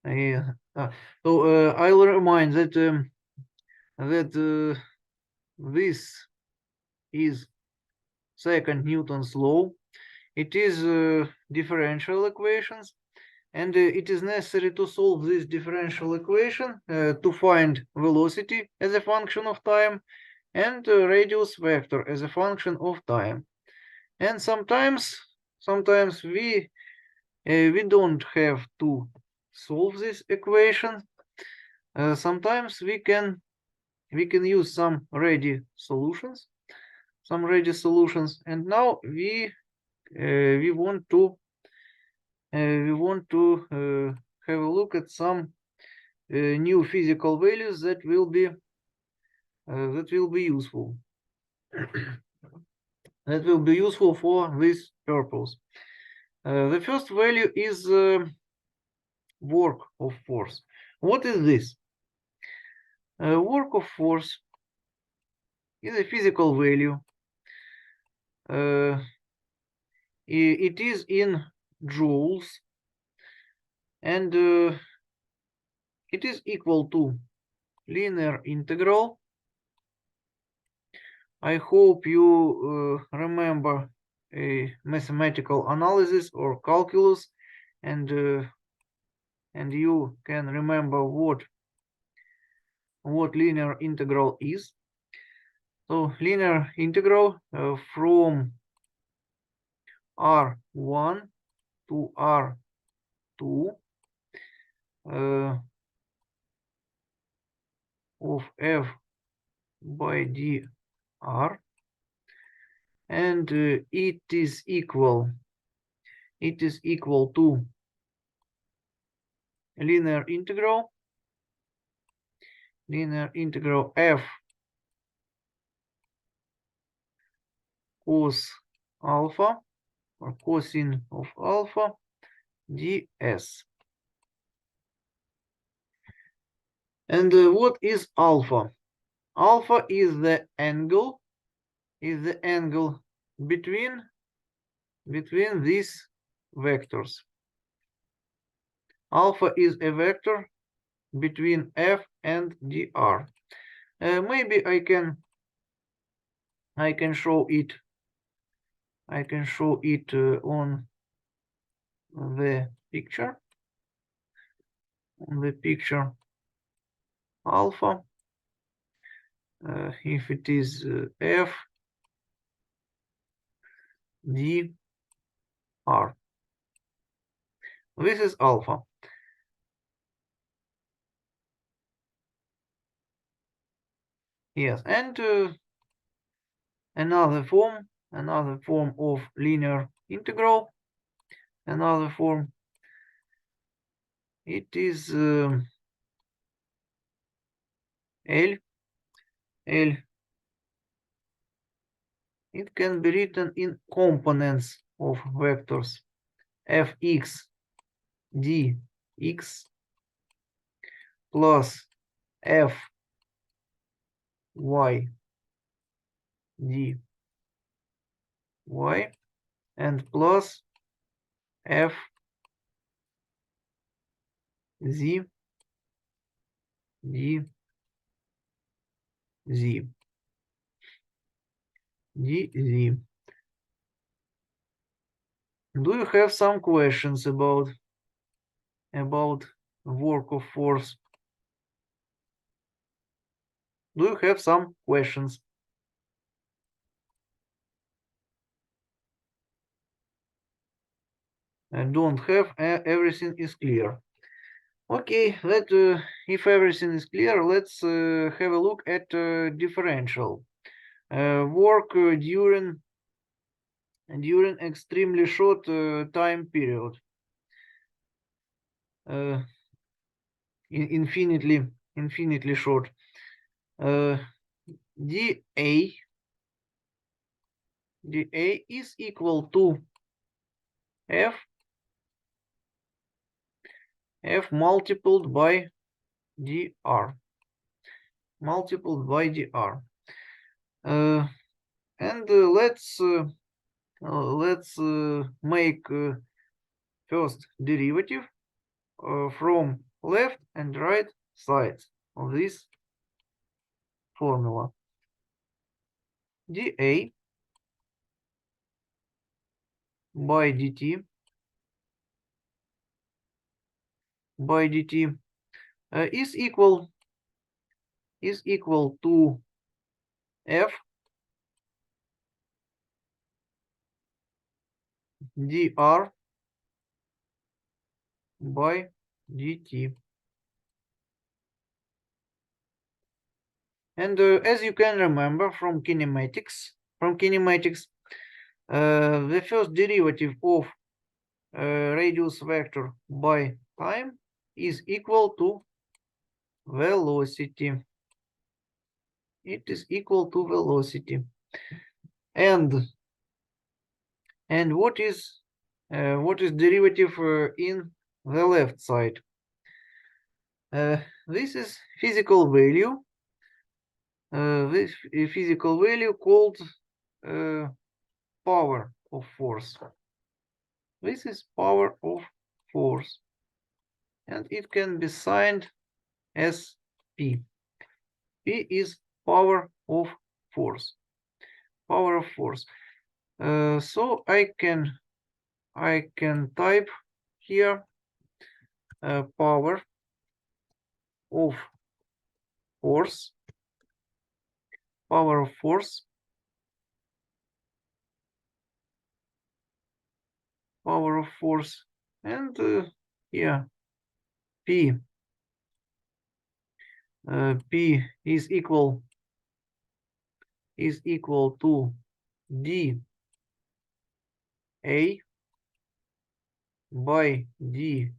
Yeah. So I'll remind that this is second Newton's law. It is differential equations, and it is necessary to solve this differential equation to find velocity as a function of time and radius vector as a function of time. And sometimes we don't have to solve this equation. Sometimes we can use some ready solutions, and now we want to have a look at some new physical values that will be useful that will be useful for this purpose. The first value is work of force. What is this? Work of force is a physical value. It is in joules, and it is equal to linear integral. I hope you remember a mathematical analysis or calculus, and you can remember what linear integral is. So linear integral from R1 to R2 of f by dr, and it is equal to linear integral f cos alpha or cosine of alpha ds. And what is alpha? Alpha is the angle between these vectors. Alpha is a vector between f and dr. Maybe I can show it. On the picture. Alpha. If it is f d r. This is alpha. Yes, and another form of linear integral. Another form. It is L. It can be written in components of vectors fx dx plus f y dy and plus f z dz. Do you have some questions about work of force? Do you have some questions? I don't have. Everything is clear. Okay, if everything is clear, let's have a look at differential work during extremely short time period. Infinitely short. dA is equal to f multiplied by dr. And let's make first derivative from left and right sides of this formula. dA by dt is equal to F dr by dt. And as you can remember from kinematics, the first derivative of radius vector by time is equal to velocity. It is equal to velocity. And what is derivative in the left side? This is physical value. This physical value called power of force. This is power of force, and it can be signed as P. P is power of force. Power of force. So I can type here power of force. Power of force. Power of force, and yeah, P. P is equal to d A by dt,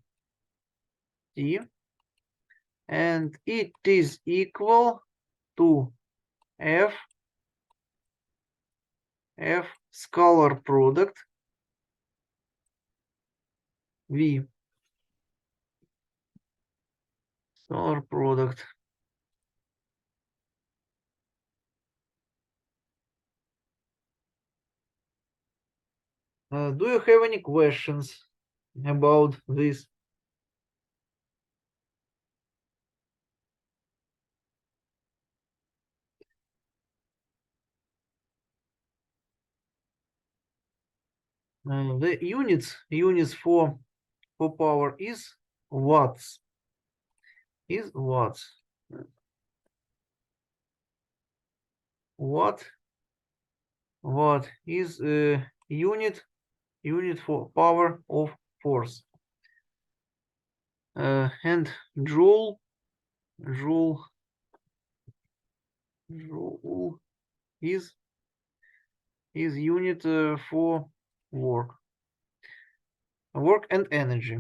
and it is equal to F scalar product V. Scalar product. Do you have any questions about this? The units for power is watts. Watt is unit for power of force. And joule is unit for work and energy.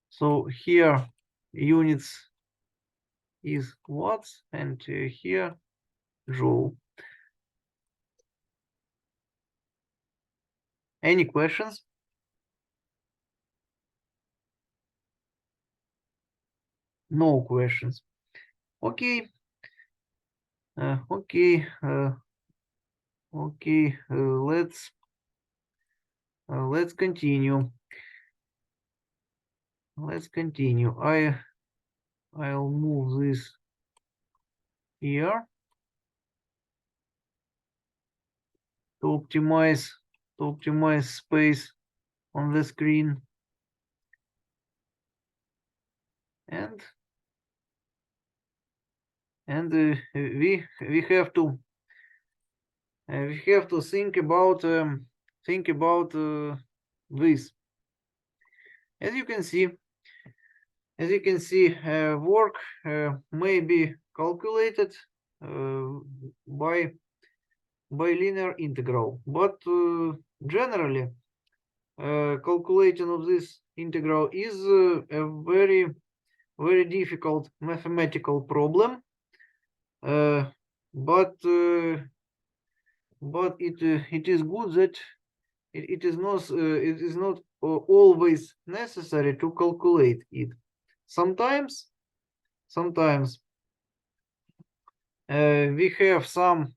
So here units is watts, and here joule. Any questions? No questions. Okay. Let's continue. I'll move this here to optimize space on the screen, and we have to think about this. As you can see, work may be calculated by linear integral, but generally calculation of this integral is a very difficult mathematical problem, but it is good that it is not always necessary to calculate it. Sometimes we have some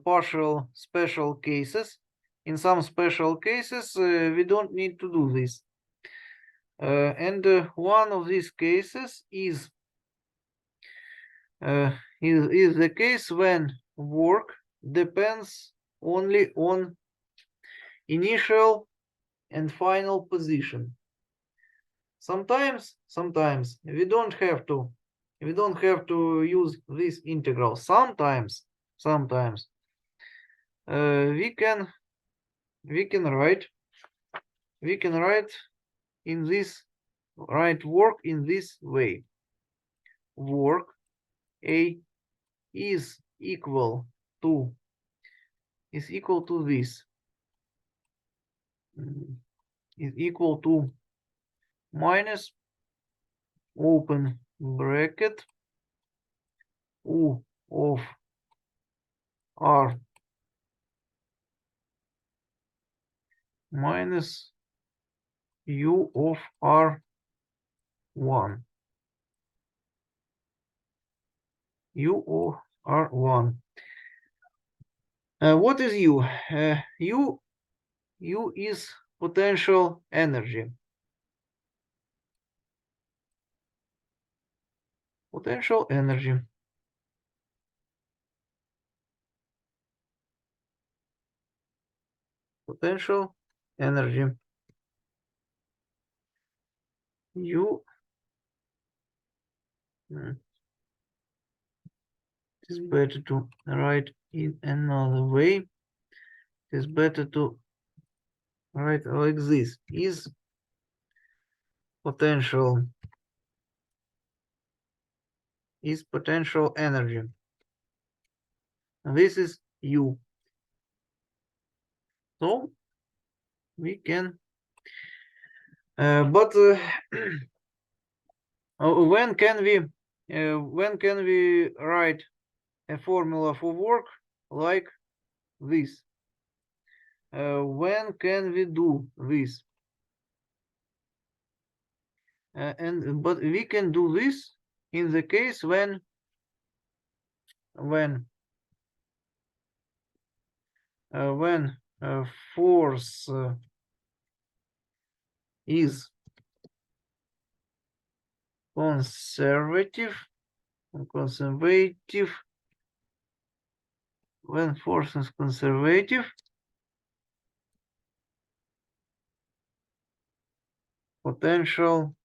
partial special cases. In some special cases we don't need to do this. And one of these cases is the case when work depends only on initial and final position. Sometimes we don't have to use this integral. Sometimes we can write in this work in this way. Work A is equal to this, is equal to minus open bracket U of R minus U of R1. U of R1. What is U? U is potential energy. Potential energy. Potential energy. U. It is better to write in another way. It is better to write like this. Is potential energy. This is U. So we can, but when can we write a formula for work like this? When can we do this? But we can do this in the case when force is conservative, when force is conservative, potential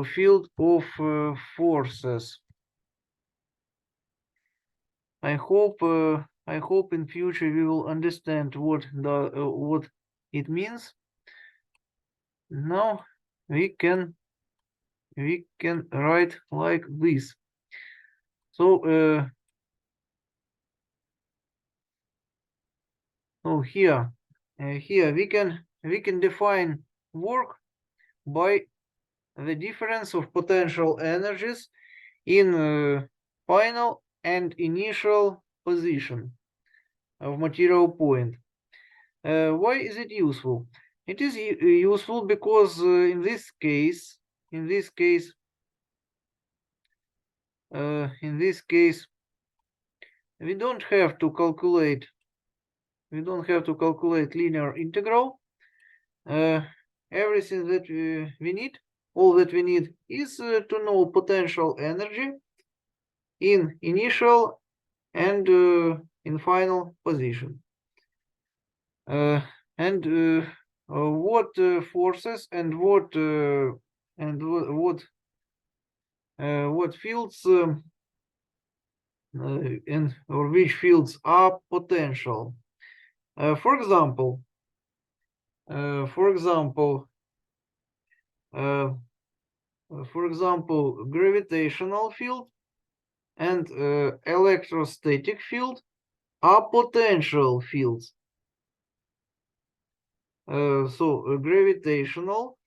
field of forces. I hope in future we will understand what it means. Now we can write like this. So here we can define work by the difference of potential energies in final and initial position of material point. Why is it useful? It is useful because in this case we don't have to calculate linear integral. Everything that we need, all that we need is to know potential energy in initial and in final position. And what forces and what fields or which fields are potential. For example, gravitational field and electrostatic field are potential fields. So gravitational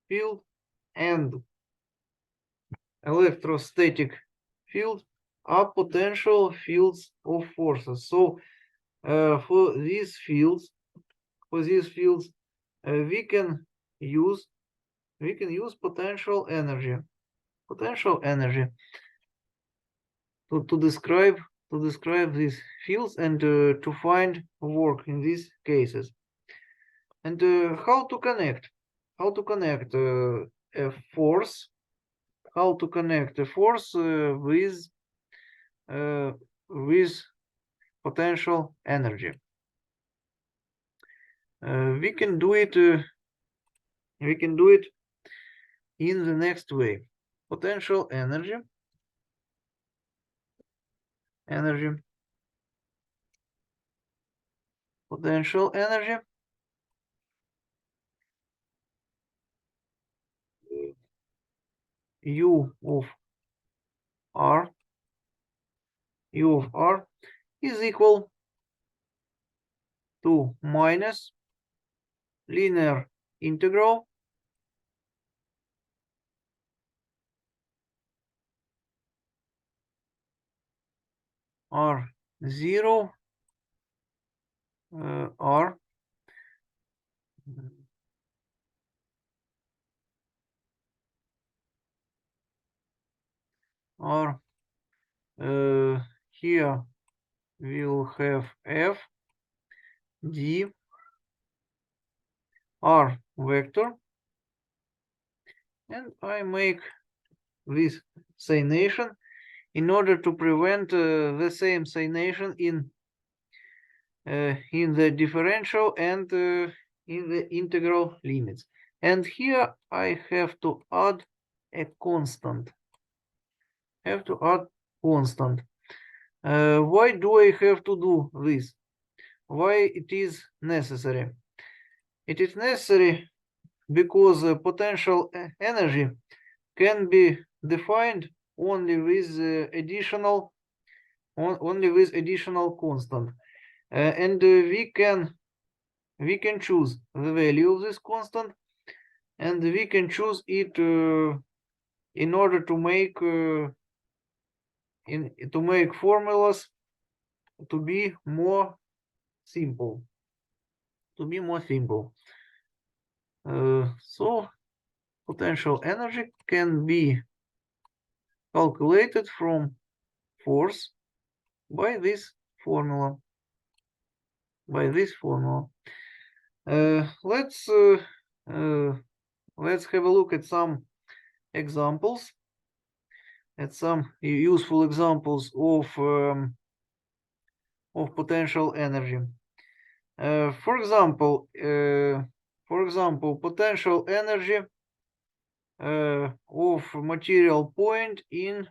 field and electrostatic field are potential fields of forces. So for these fields, we can use potential energy to describe to describe these fields and to find work in these cases. And how to connect? How to connect a force? How to connect a force with potential energy? We can do it. We can do it in the next way. Potential energy. Potential energy U of R is equal to minus linear integral R0 R R here we'll have F D R vector, and I make this signation in order to prevent the same signation in the differential and in the integral limits. And here I have to add a constant. Why do I have to do this? Why it is necessary? It is necessary because potential energy can be defined only with additional constant, and we can choose the value of this constant, and we can choose it in order to make formulas to be more simple. So potential energy can be calculated from force by this formula. Let's have a look at some examples, useful examples of potential energy. For example, potential energy of material point in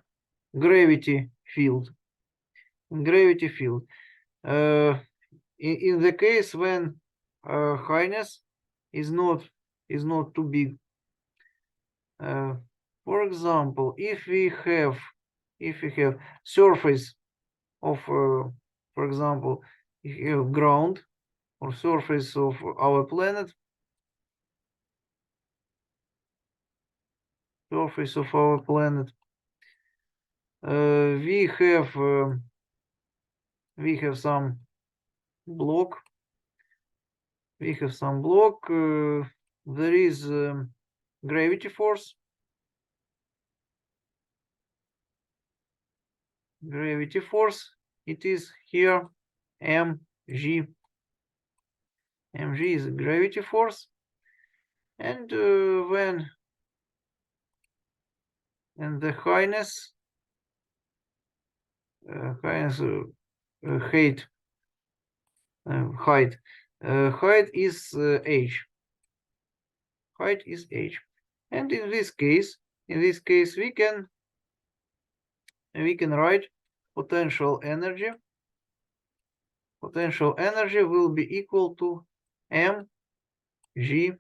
gravity field. In the case when highness is not too big. For example, if we have surface of, for example, ground or surface of our planet, we have some block. There is gravity force. It is here mg. Mg is gravity force, and when the highness height is h. Height is h, and in this case we can write potential energy. Potential energy will be equal to mgh.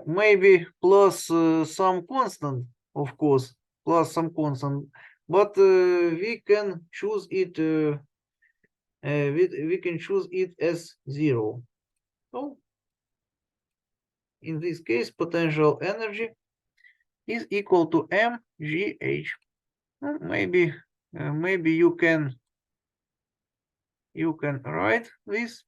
Maybe plus some constant, of course, but we can choose it. We can choose it as 0. So in this case, potential energy is equal to mgh. Maybe you can write this.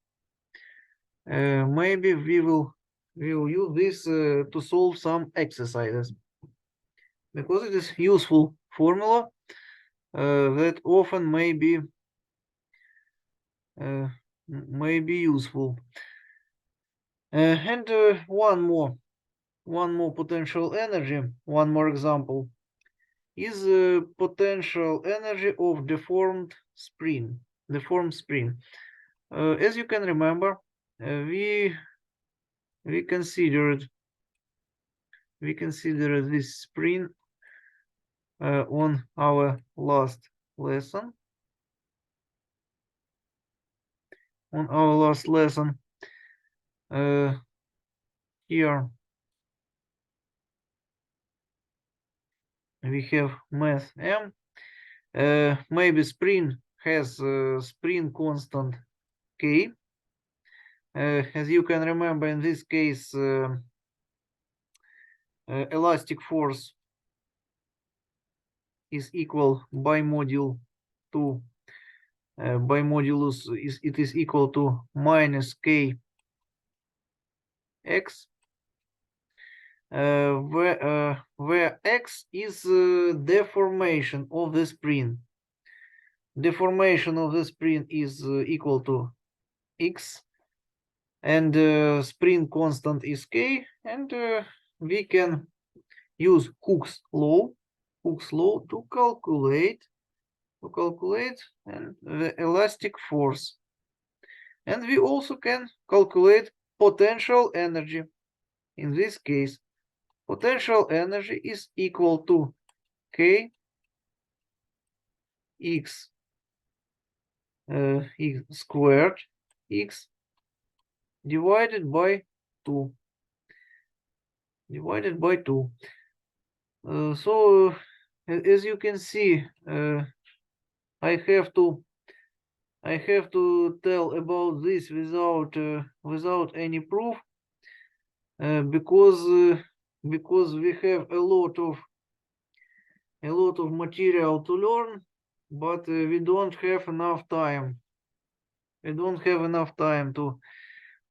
Maybe we will use this to solve some exercises. because it is useful formula that often may be useful. And one more potential energy, one more example, is potential energy of deformed spring. As you can remember, we considered this spring on our last lesson. Here we have mass m. Maybe spring has spring constant k. As you can remember, in this case, elastic force is equal bimodule to bimodulus is equal to minus k x, where x is deformation of the spring. Deformation of the spring is equal to x, and spring constant is k, and we can use Hooke's law to calculate and the elastic force. And we also can calculate potential energy. In this case, potential energy is equal to k x squared x divided by 2. So as you can see, I have to tell about this without any proof, because we have a lot of material to learn, but we don't have enough time. We don't have enough time to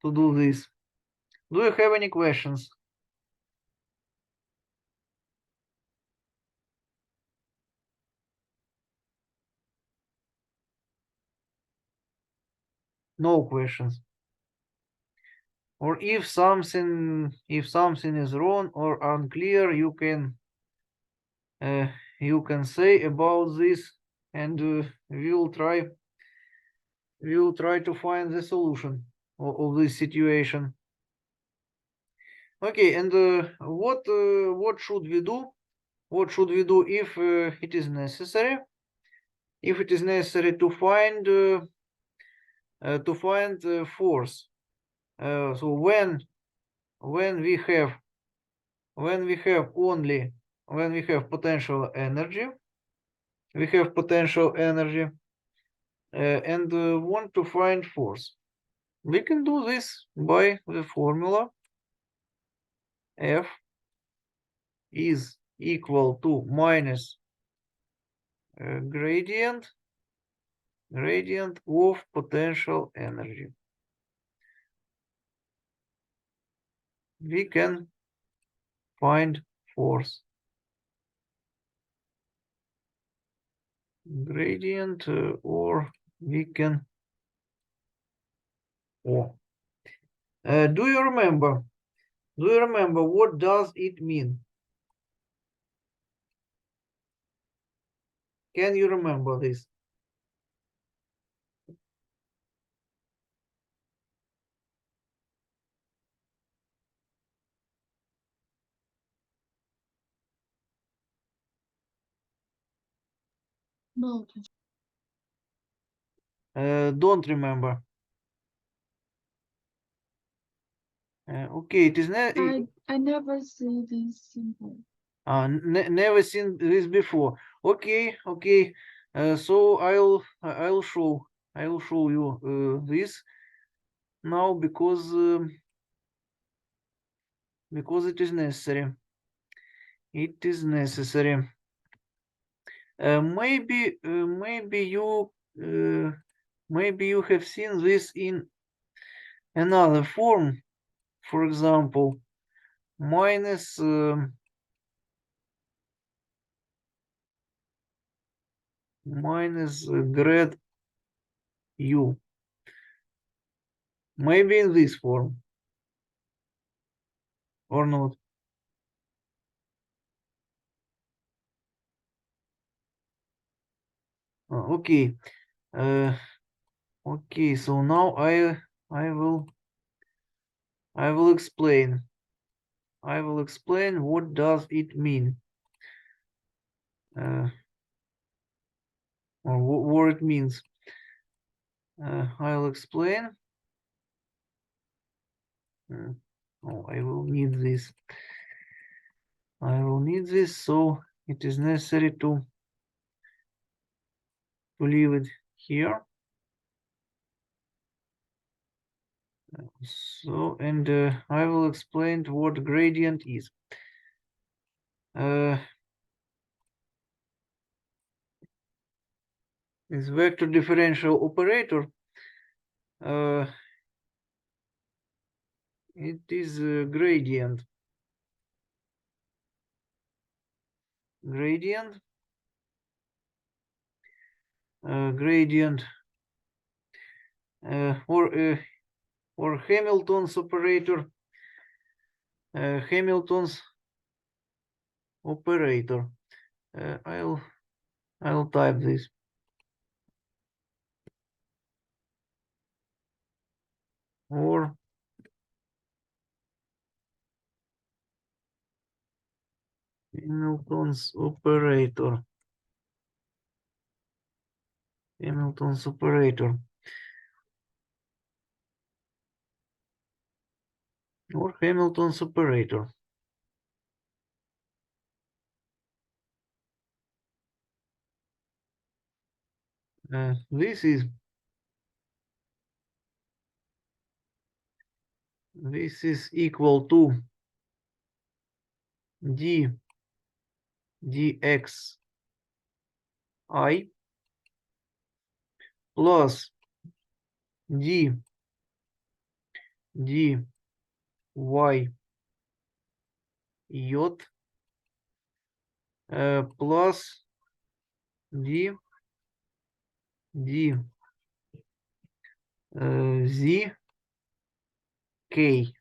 do this. Do you have any questions? No questions. Or if something is wrong or unclear, you can say about this, and we'll try to find the solution of this situation. Okay, and what should we do? What should we do if it is necessary? If it is necessary to find force. So when we have potential energy, and want to find force, we can do this by the formula F is equal to minus gradient of potential energy. We can find force. Gradient, or we can. Do you remember? What does it mean? Can you remember this? No, Don't remember. Okay, it is I never see this symbol. never seen this before. Okay. So I'll show you this now, because it is necessary. It is necessary. Maybe you have seen this in another form. For example, minus minus grad u. Maybe in this form or not. Okay. Okay. So now I will explain. I will explain what does it mean, or what it means. I'll explain. Oh, I will need this. I will need this, so it is necessary to leave it here. So, and I will explain what gradient is. This vector differential operator, it is gradient. Gradient or Hamilton's operator. Hamilton's operator. I'll type this. Or Hamilton's operator. Hamilton's operator. Or Hamilton's operator. This is equal to d dx I plus d dy j plus d z k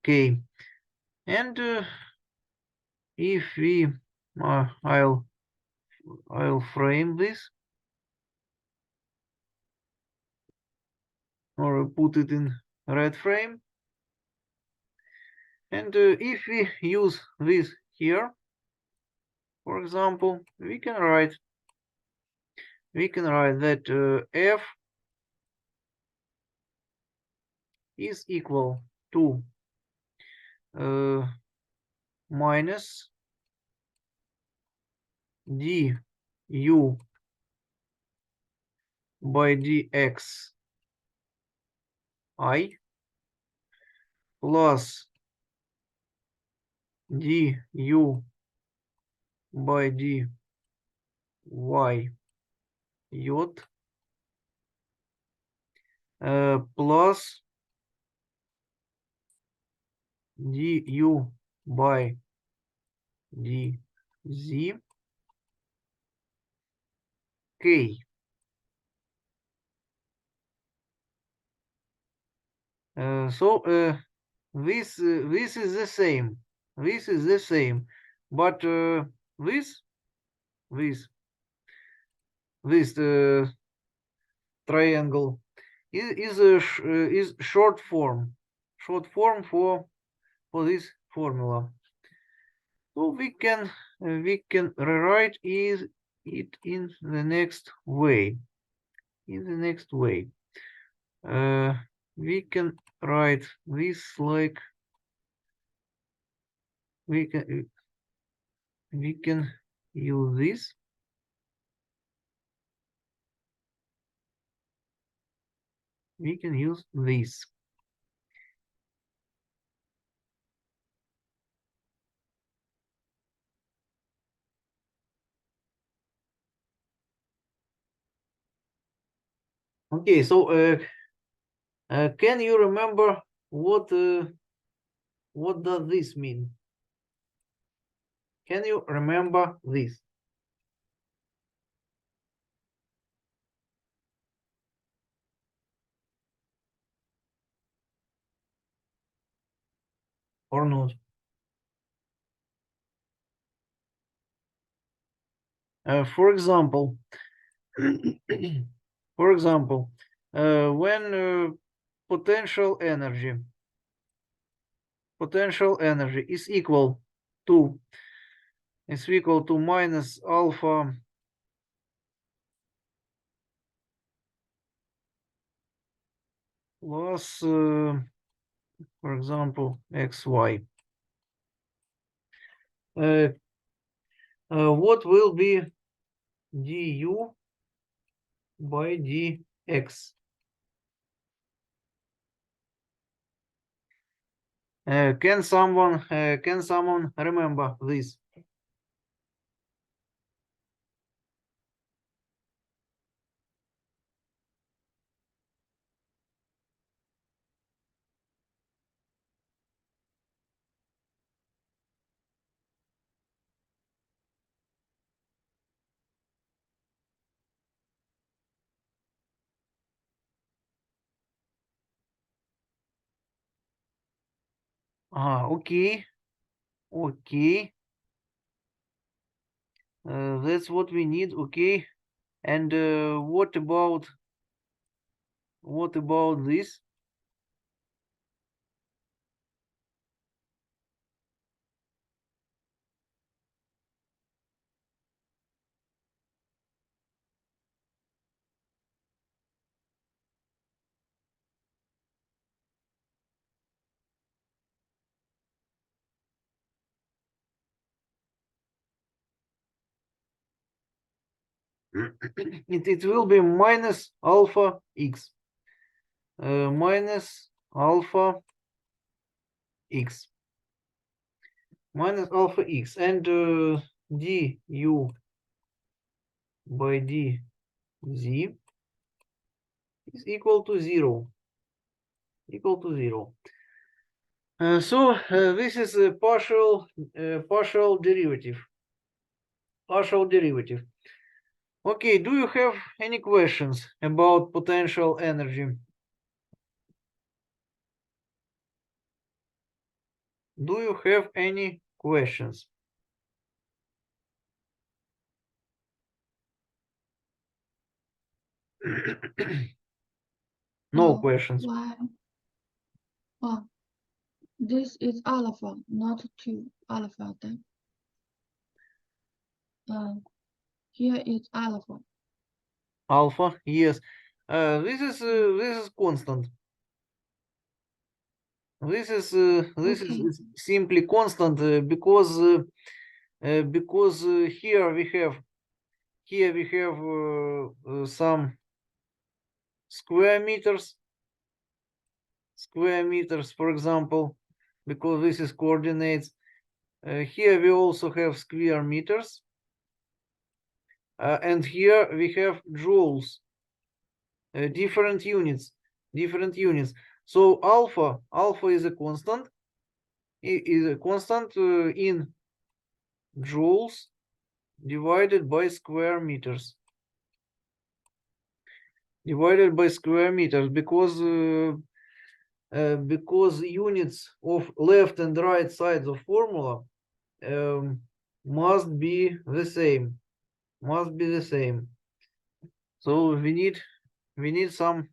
k. And if we I'll frame this or put it in red frame. And if we use this here, for example, we can write that f is equal to minus du by dx I plus du by dy j plus du by dz k. So this is the same. This is the same, but this this this triangle is short form for this formula. So we can rewrite it in the next way. We can write this like we can use this. We can use this. Okay, so can you remember what does this mean? Can you remember this? Or not? For example, when potential energy is equal to minus alpha plus, for example, xy. What will be du by dx? Can someone remember this? Okay. That's what we need. Okay. And what about this? It will be minus alpha x. Minus alpha x. Minus alpha x. And du by dz is equal to 0. So this is a partial derivative. Okay, do you have any questions about potential energy? Do you have any questions? No questions. Why? Oh, this is alpha, not 2 alpha then. Here is alpha. Alpha, yes. This is constant. This is simply constant because here we have some square meters, for example, because this is coordinates. Here we also have square meters, and here we have joules, different units. So alpha is a constant, in joules divided by square meters. Because units of left and right sides of formula must be the same. So we need some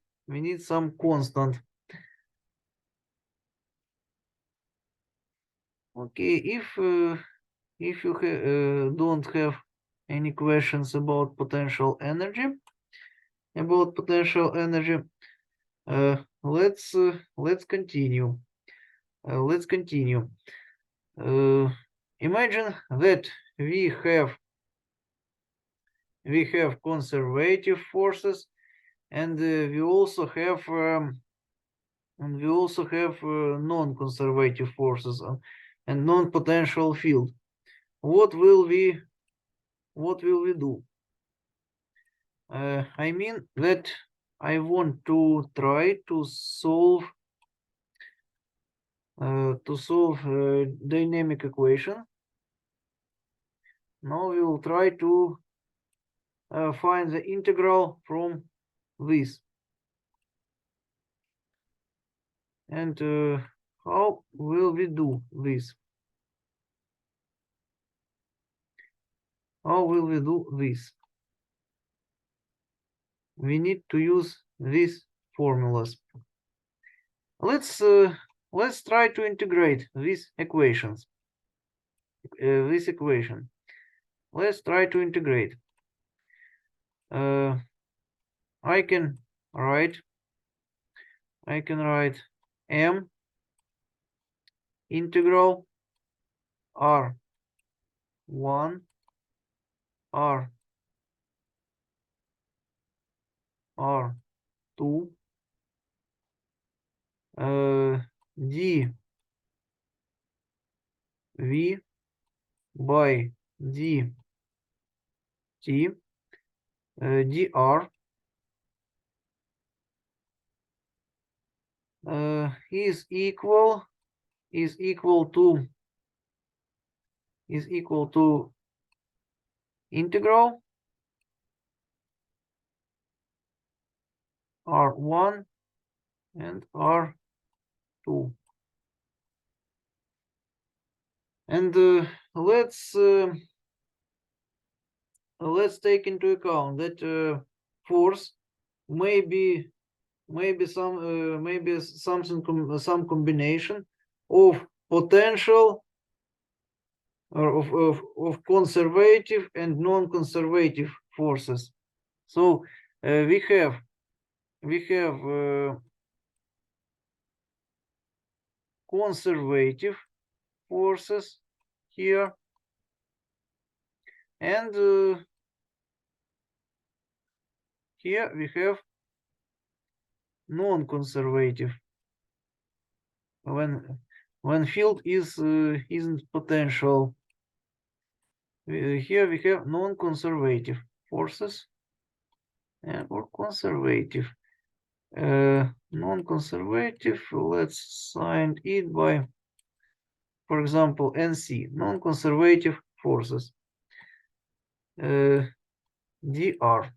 constant. Okay, if you don't have any questions about potential energy, let's continue. Imagine that we have conservative forces, and we also have non-conservative forces and non-potential field. What will we do? I mean that I want to try to solve dynamic equation Now we will try to find the integral from this. And how will we do this? How will we do this? We need to use these formulas. Let's try to integrate these equations. This equation. Let's try to integrate. I can write m integral r1 r2 dv by dt dr is equal to integral r1 and r2. And let's take into account that force maybe some combination of potential or of conservative and non-conservative forces. So we have conservative forces here, and here we have non-conservative when field isn't potential. Here we have non-conservative forces or conservative. Non-conservative, let's sign it by, for example, NC, non-conservative forces, DR.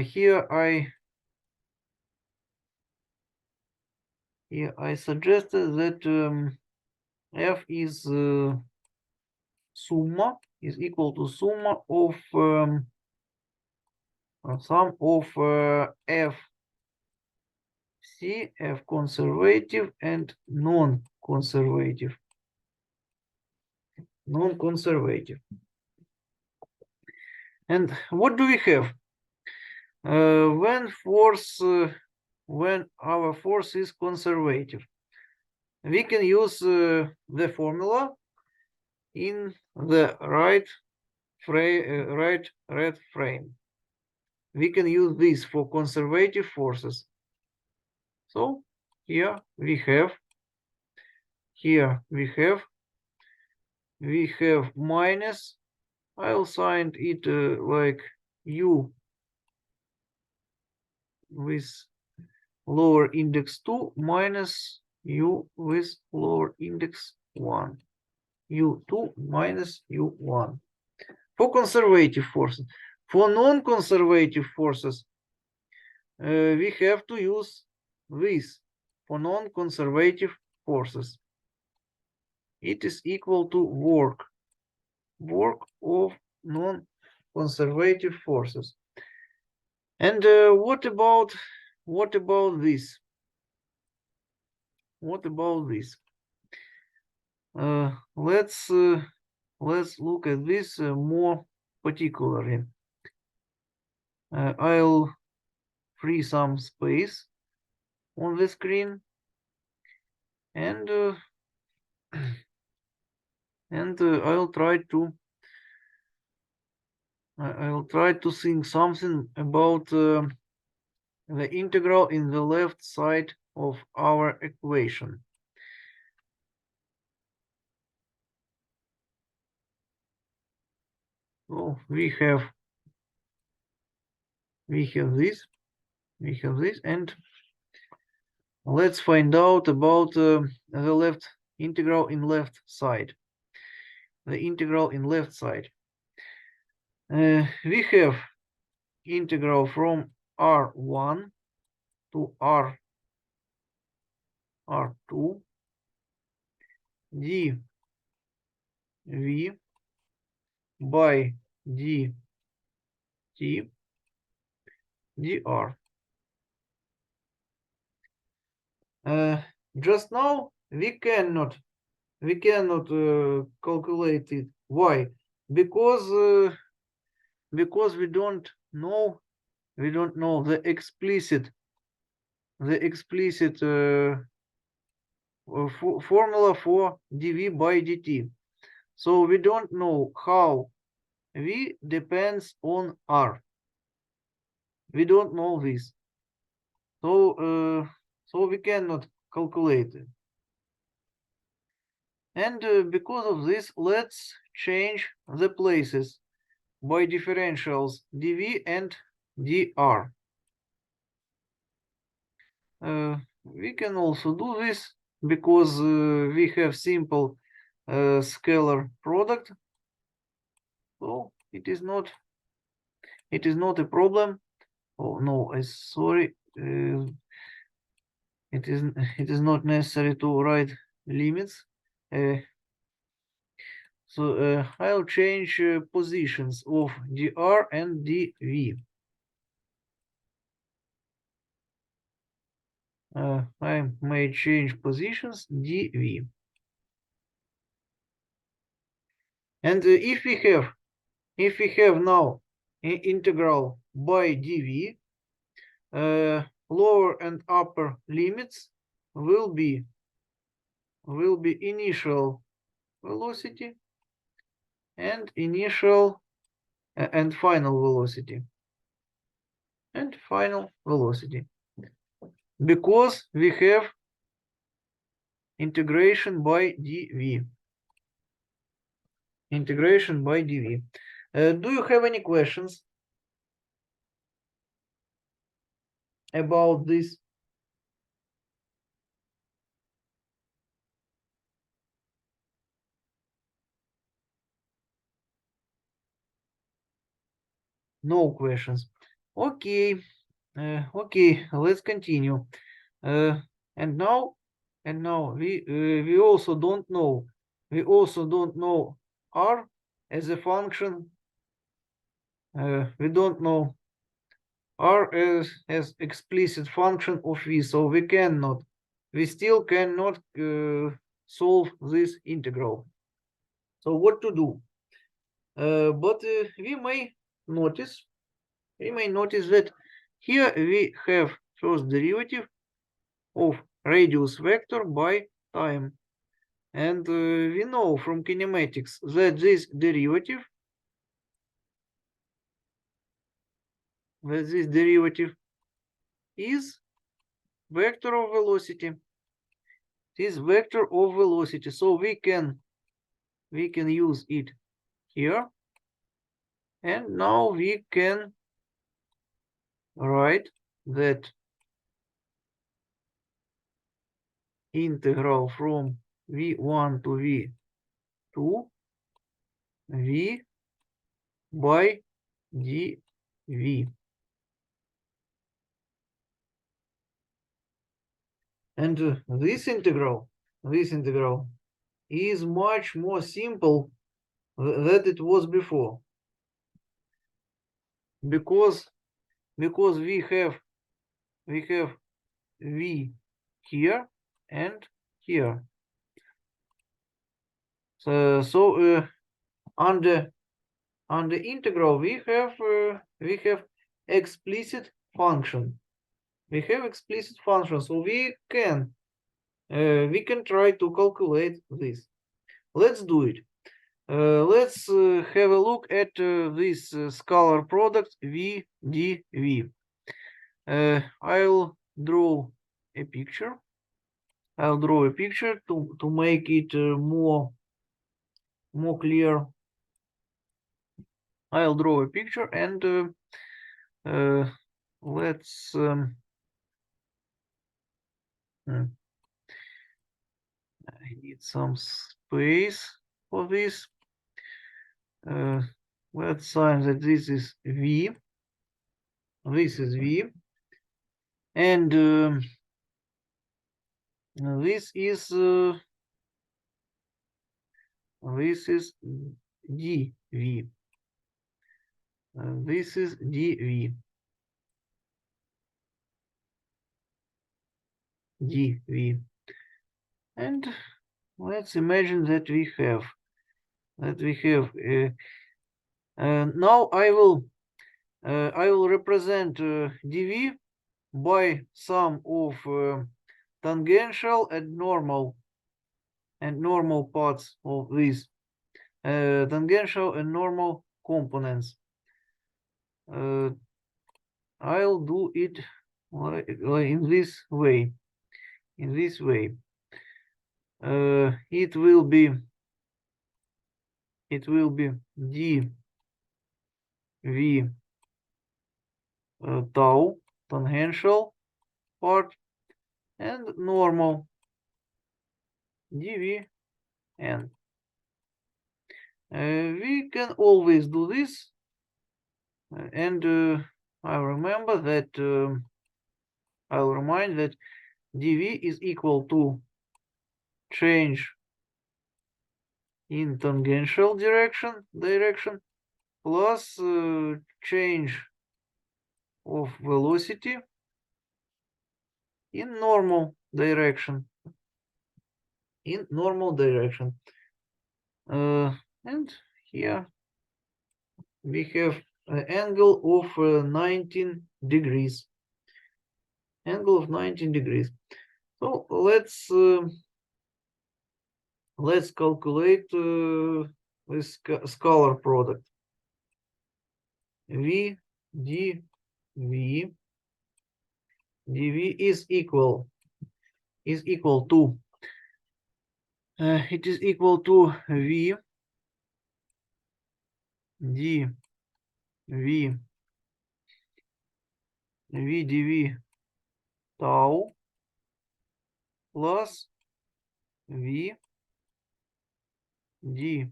Here I suggested that F is summa, is equal to summa of sum of F C, F conservative and non-conservative. And what do we have? When our force is conservative, we can use the formula in the right frame. We can use this for conservative forces. So here we have minus, I'll sign it like U with lower index 2 minus U with lower index 1. U2 minus U1. For conservative forces. For non-conservative forces, we have to use this for non-conservative forces. It is equal to work of non-conservative forces. And what about this? What about this? Let's look at this more particularly. I'll free some space on the screen, and I'll try to think something about the integral in the left side of our equation. So we have this, and let's find out about the left integral in left side. the integral in left side. We have integral from R1 to R2 dv by dt dr. Just now we cannot calculate it. Why? Because we don't know the explicit formula for dv by dt. So we don't know how v depends on r. We don't know this. So we cannot calculate it. And because of this, let's change the places by differentials dv and dr. We can also do this because we have simple scalar product, so it is not a problem. Oh no, sorry, it is not necessary to write limits. So I'll change positions of dr and dv. I may change positions dv. And if we have now integral by dv, lower and upper limits will be initial velocity and initial and final velocity because we have integration by dv. Do you have any questions about this? No questions. Okay. Okay, let's continue. And now we also don't know r as a function. We don't know r as explicit function of v, so we still cannot solve this integral. So what to do? But we may notice that here we have first derivative of radius vector by time, and we know from kinematics that this derivative is vector of velocity. So we can use it here, and now we can write that integral from v1 to v2 v by dv. And this integral is much more simple than it was before, because we have v here and here. So under integral we have explicit function. So we can try to calculate this. Let's do it. Let's have a look at this scalar product v dv. I'll draw a picture. To make it more clear. I'll draw a picture, and let's I need some space for this. let's sign that this is V. This is V, and this is dV. This is dV. dV. And let's imagine that we have now I will represent dV by sum of tangential and normal parts of these tangential and normal components. I'll do it in this way. It will be dV tau tangential part and normal dV n. We can always do this, and I'll remind that dV is equal to change in tangential direction plus change of velocity in normal direction. And here we have an angle of 19 degrees. So let's calculate this scalar product. V dV is equal to it is equal to V dV tau plus V dV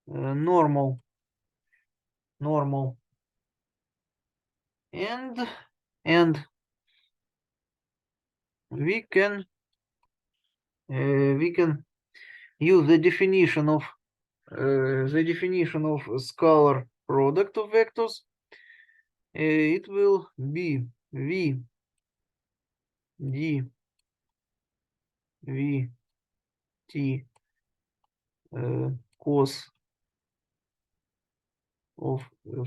normal, and we can use the definition of scalar product of vectors. It will be V dV t cos of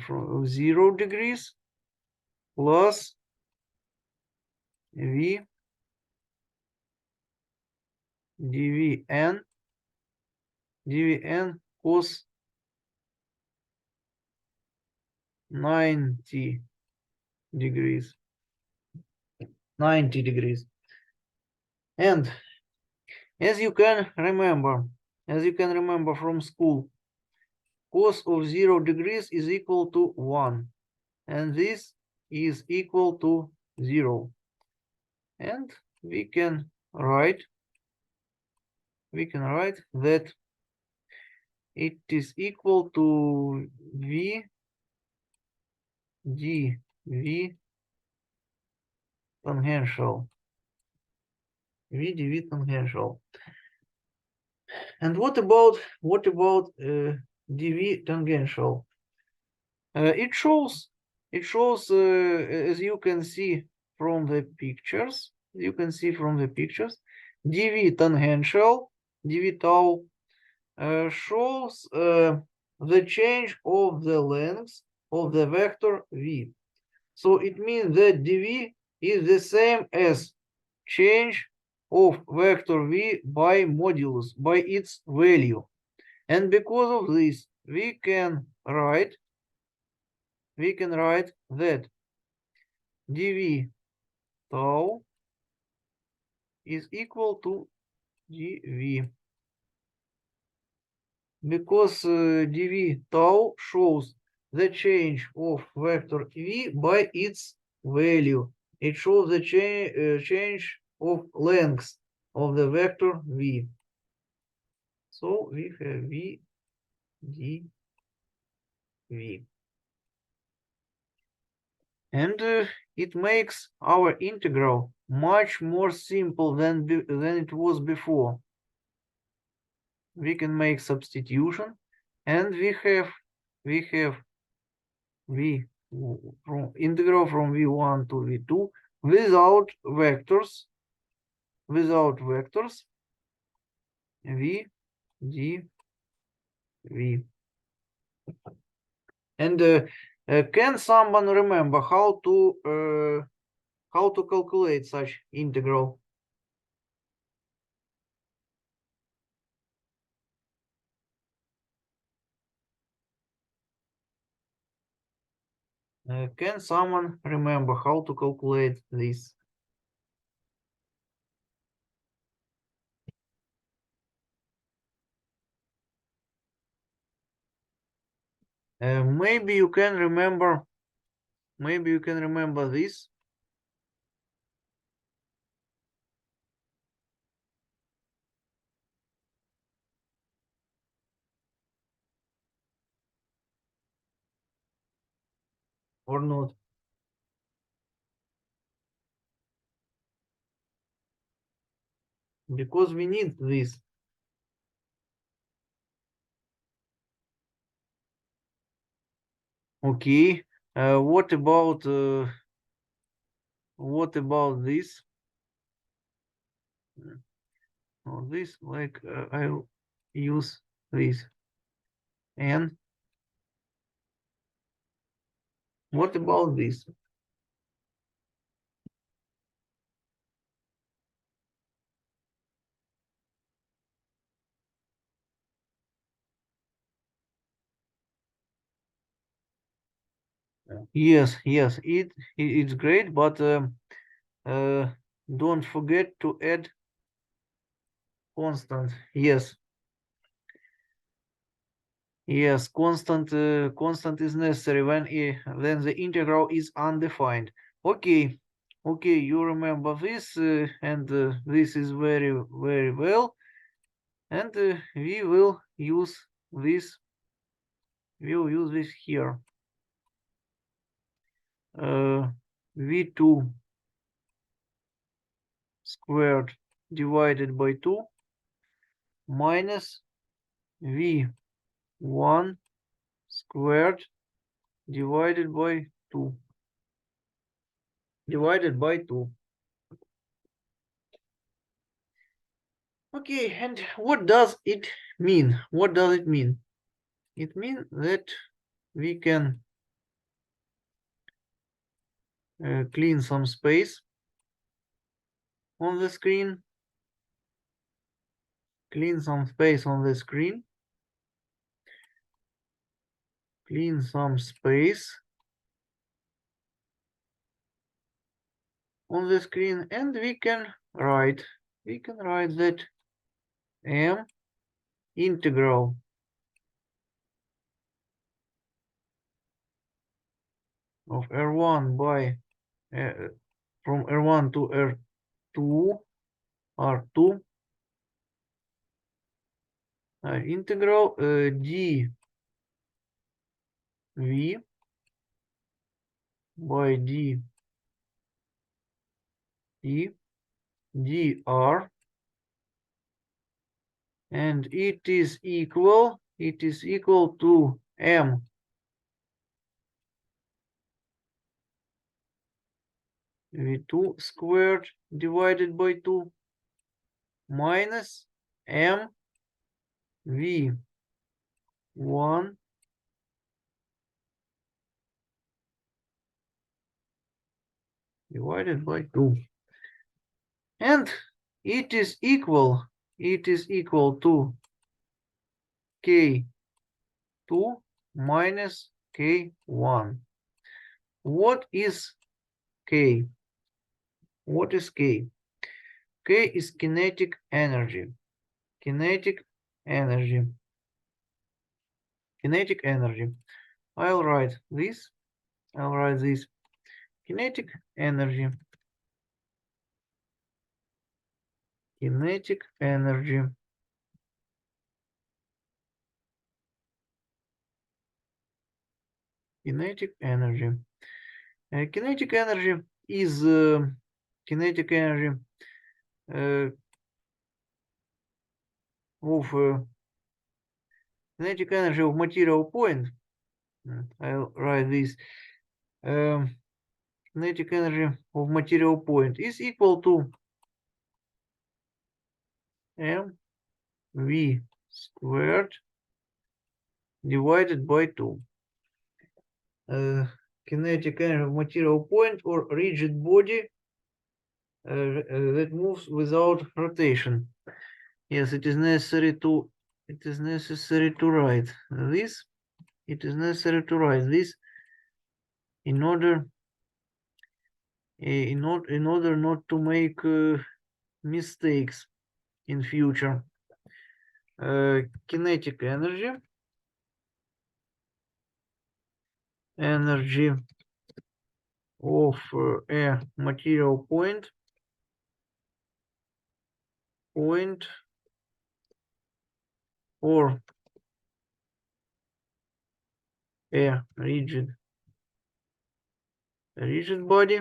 from 0 degrees plus V dVn cos 90 degrees. And as you can remember from school, cos of 0 degrees is equal to 1, and this is equal to 0. And we can write that it is equal to V dV tangential. And what about dV tangential? It shows as you can see from the pictures. dV tangential, dV tau shows the change of the length of the vector v. So it means that dV is the same as change of vector v by modulus, by its value. And because of this, we can write that dV tau is equal to dV, because dV tau shows the change of vector v by its value. It shows the change of length of the vector v. So we have v dv. And it makes our integral much more simple than it was before. We can make substitution, and we have v from integral from v1 to v2 without vectors v dv. And can someone remember how to calculate such integral? Can someone remember how to calculate this? Maybe you can remember this. Or not, because we need this. Okay. What about this? This, like, I'll use this. And what about this? Yes, it's great, but don't forget to add constant. Yes, constant is necessary when the integral is undefined. Okay, you remember this, and this is very well, and we will use this. We'll use this here. V2 squared divided by 2 minus V1 squared divided by 2. Okay, and what does it mean? It means that we can clean some space on the screen. Clean some space on the screen. Clean some space on the screen, and we can write that m integral of R1 by from R1 to R2 integral dv by dt dr, and it is equal to m v2 squared divided by 2 minus m v1 divided by 2, and it is equal to k2 minus k1. What is k? What is k? K is kinetic energy. Kinetic energy. I'll write this. Kinetic energy. Kinetic energy. Kinetic energy is kinetic energy of kinetic energy of material point. I'll write this. Kinetic energy of material point is equal to mv squared divided by 2. Kinetic energy of material point or rigid body that moves without rotation. Yes, it is necessary to write this. It is necessary to write this in order not to make mistakes in future. Kinetic energy of a material point or a rigid body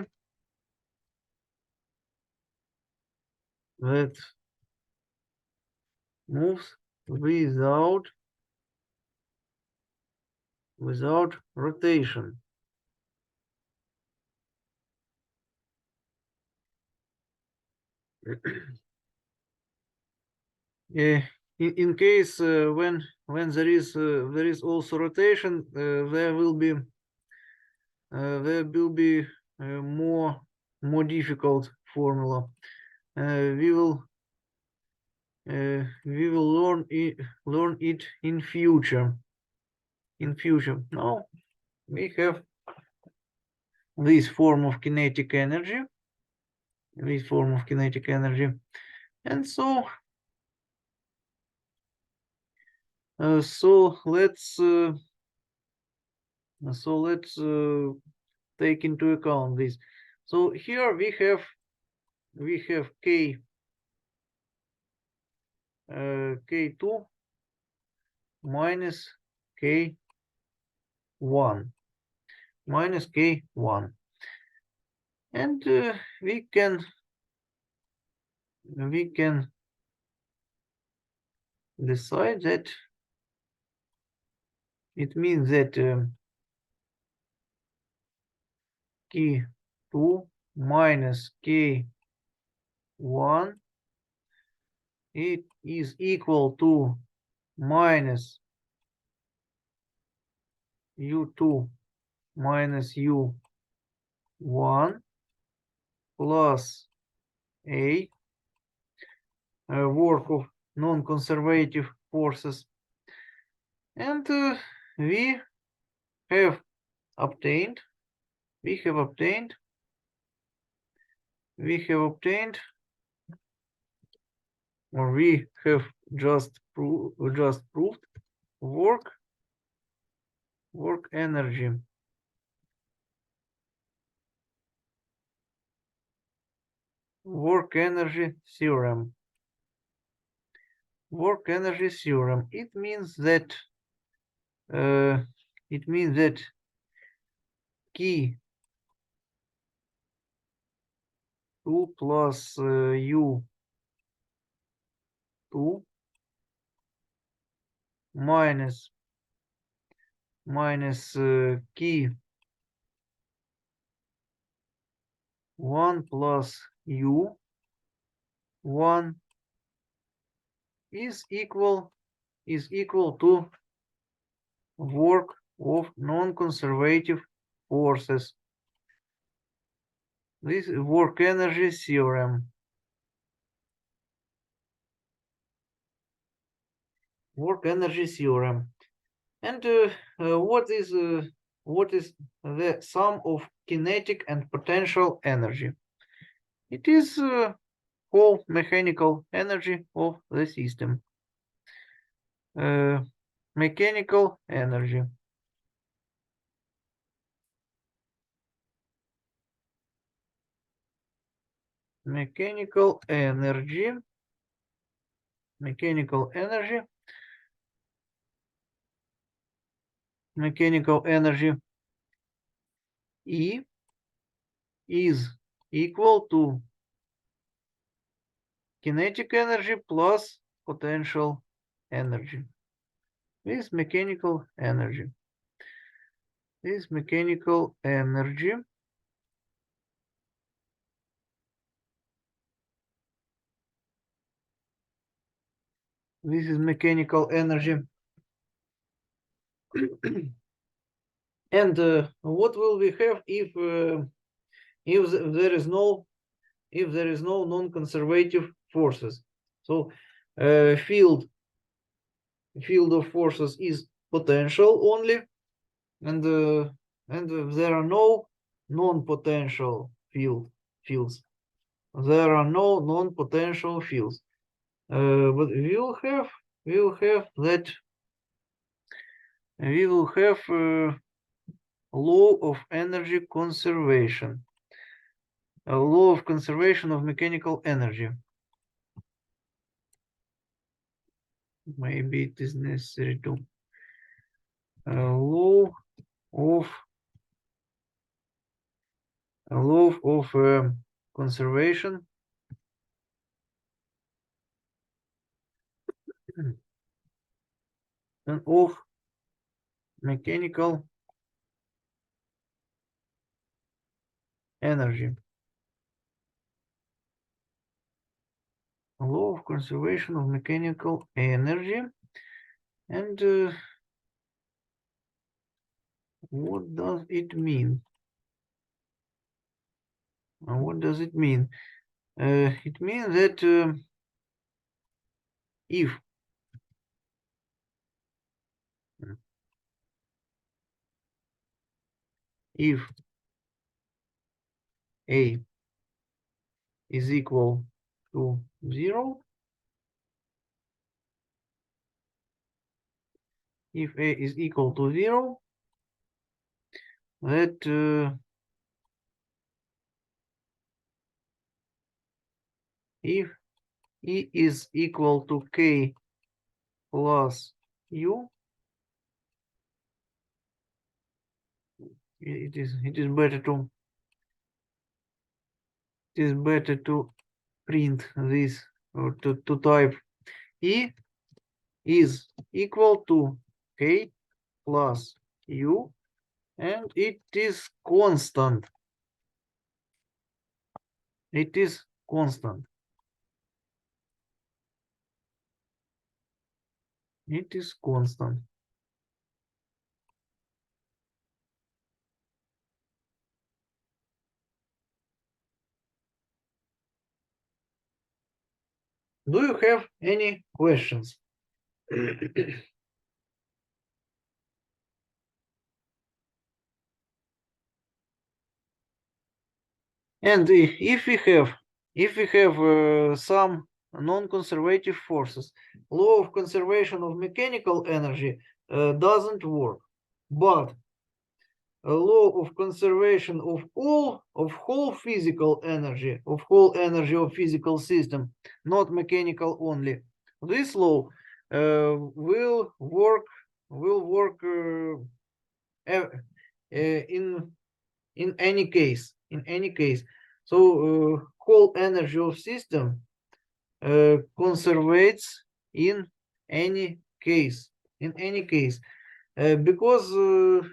that moves without rotation. In case when there is also rotation, there will be more difficult formula. We will learn it in future. Now we have this form of kinetic energy. And so let's take into account this. So here we have K2 minus K1 and we can decide that it means that K2 minus K1 it is equal to minus U2 minus U1 plus A work of non-conservative forces, and we have obtained or we have just proved work energy. Work energy theorem. Work energy theorem. It means that K2 plus U2 minus K1 plus U1 is equal to work of non-conservative forces. This is work energy theorem. Work energy theorem. And what is the sum of kinetic and potential energy? It is whole mechanical energy of the system. Mechanical energy. Mechanical energy E is equal to kinetic energy plus potential energy. This mechanical energy. This mechanical energy this is mechanical energy. And what will we have if there is no non-conservative forces? So field of forces is potential only, and there are no non-potential fields. There are no non-potential fields. But we will have that we will have law of energy conservation, a law of conservation of mechanical energy. Maybe it is necessary to law of conservation and of mechanical energy. Law of conservation of mechanical energy. And what does it mean? What does it mean? It means that if A is equal to 0, if A is equal to 0, that if E is equal to K plus U, it is better to print this, or to type E is equal to K plus U, and it is constant. It is constant. It is constant. Do you have any questions? And if we have some non-conservative forces, law of conservation of mechanical energy doesn't work, but a law of conservation of whole physical energy, of whole energy of physical system, not mechanical only. This law will work in any case. So whole energy of system conservates in any case. Because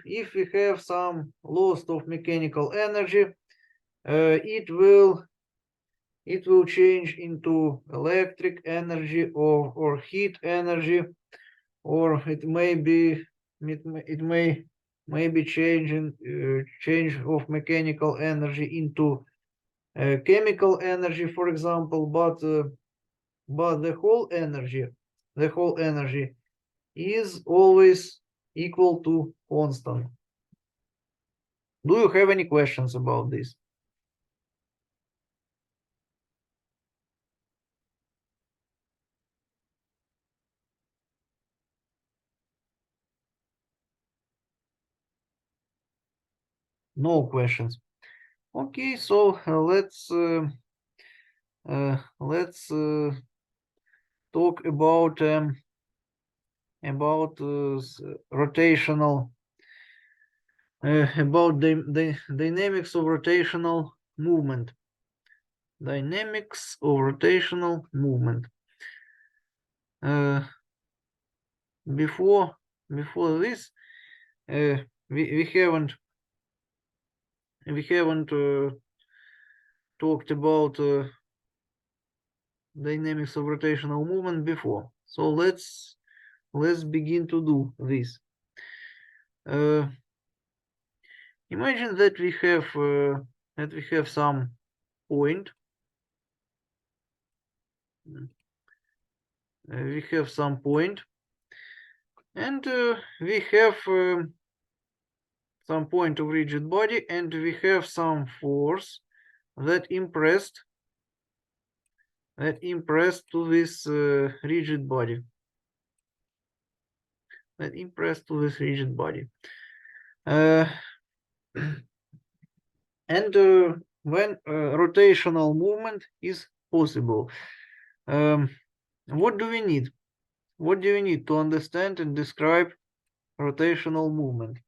if we have some loss of mechanical energy, it will change into electric energy or heat energy, or it may be change of mechanical energy into chemical energy, for example. But the whole energy is always equal to constant. Do you have any questions about this? No questions. Okay, so let's talk about rotational about the dynamics of rotational movement. Dynamics of rotational movement. Before this, we haven't talked about dynamics of rotational movement before. So let's begin to do this. Imagine that we have some point. We have some point, and we have some point of rigid body, and we have some force that impressed to this rigid body. That impressed to this rigid body. And when rotational movement is possible, what do we need? What do we need to understand and describe rotational movement?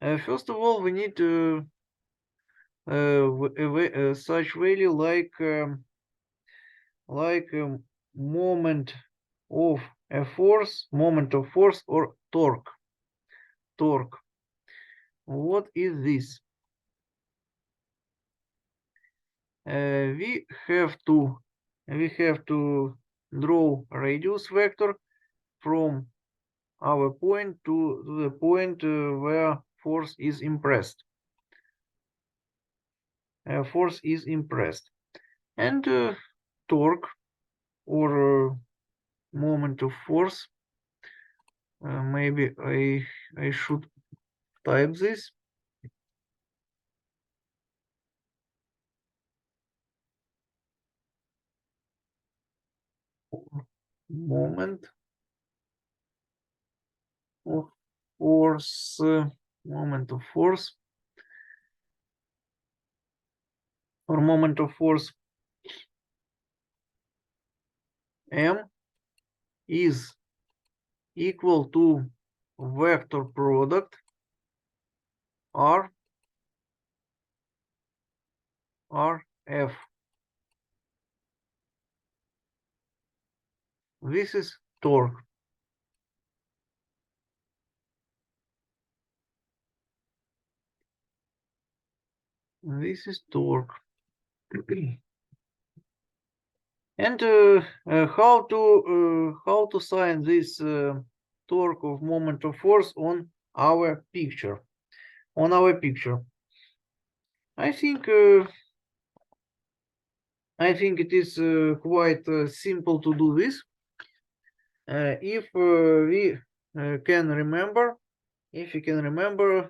First of all, we need such value like moment of a force, or torque. Torque. What is this? We have to draw a radius vector from our point to the point where force is impressed. Force is impressed, and torque, or moment of force. Maybe I should type this. Moment of force. Moment of force, or moment of force m is equal to vector product RF. This is torque. This is torque. And how to sign this torque of moment of force on our picture? I think it is quite simple to do this. If we can remember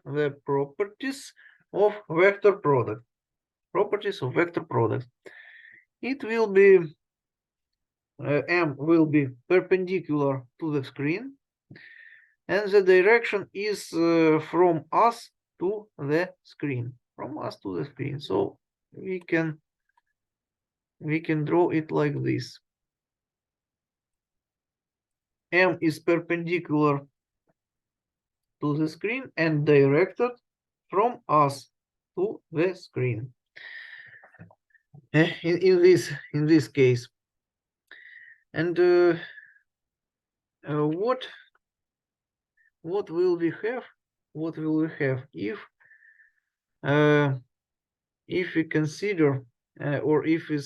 the properties of vector product. It will be m will be perpendicular to the screen, and the direction is from us to the screen. So we can draw it like this. M is perpendicular to the screen and directed from us to the screen. In this case, and what will we have? What will we have if we consider or if we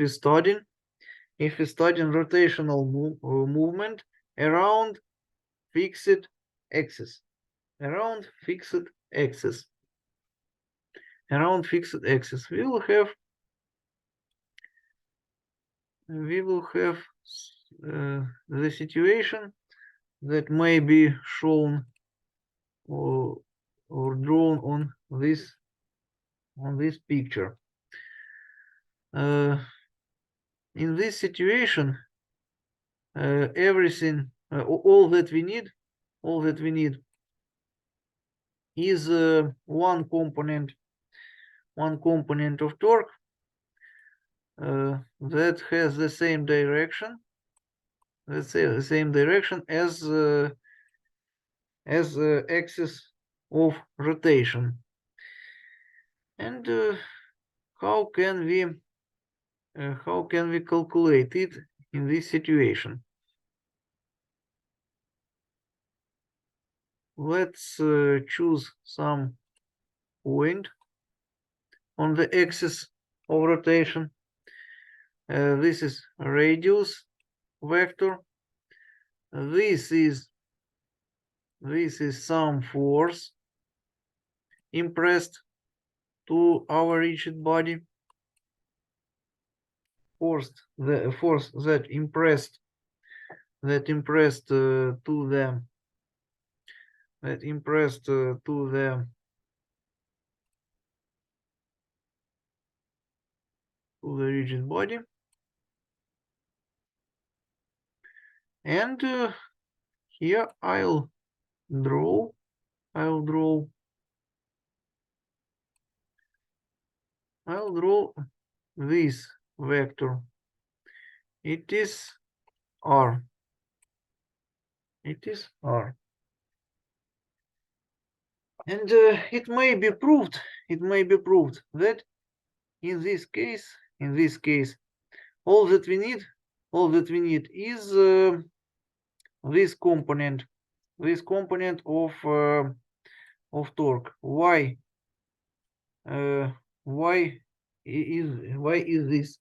study rotational movement around fixed axis? Around fixed axis, we will have the situation that may be shown or drawn on this picture. In this situation, everything, all that we need is one component of torque that has the same direction. Let's say the same direction as axis of rotation. And how can we calculate it in this situation? Let's choose some point on the axis of rotation. This is radius vector. This is some force impressed to our rigid body. The force that impressed to the rigid body. And here I'll draw this vector. It is R. And it may be proved that in this case, all that we need is this component of torque. Why is this?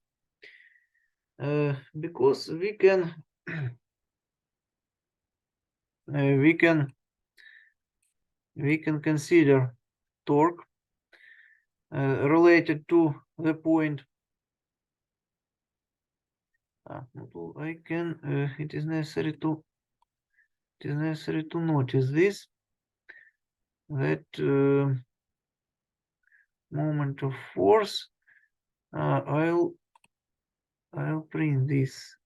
Because we can consider torque related to the point. It is necessary to notice this, that moment of force. I'll print this.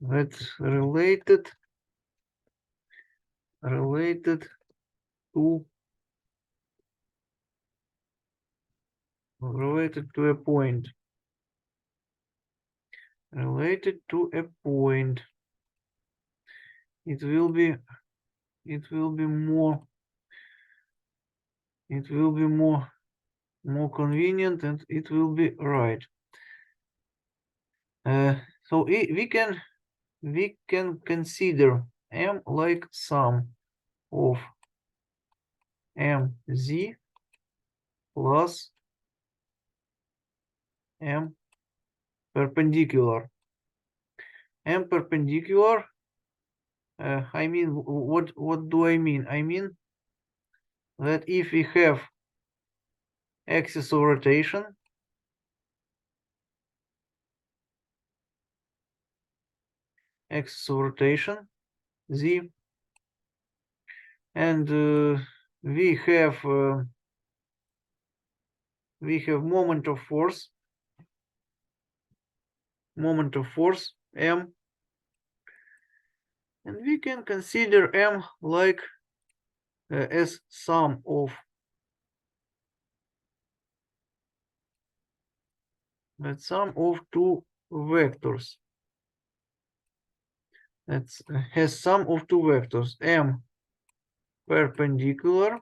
That's related to a point. It will be more convenient, and it will be right. So we can consider M like sum of mz plus M perpendicular. M perpendicular, I mean, what do I mean? I mean that if we have axis of rotation, z, and we have moment of force m, and we can consider m like as sum of two vectors. That has sum of two vectors, m perpendicular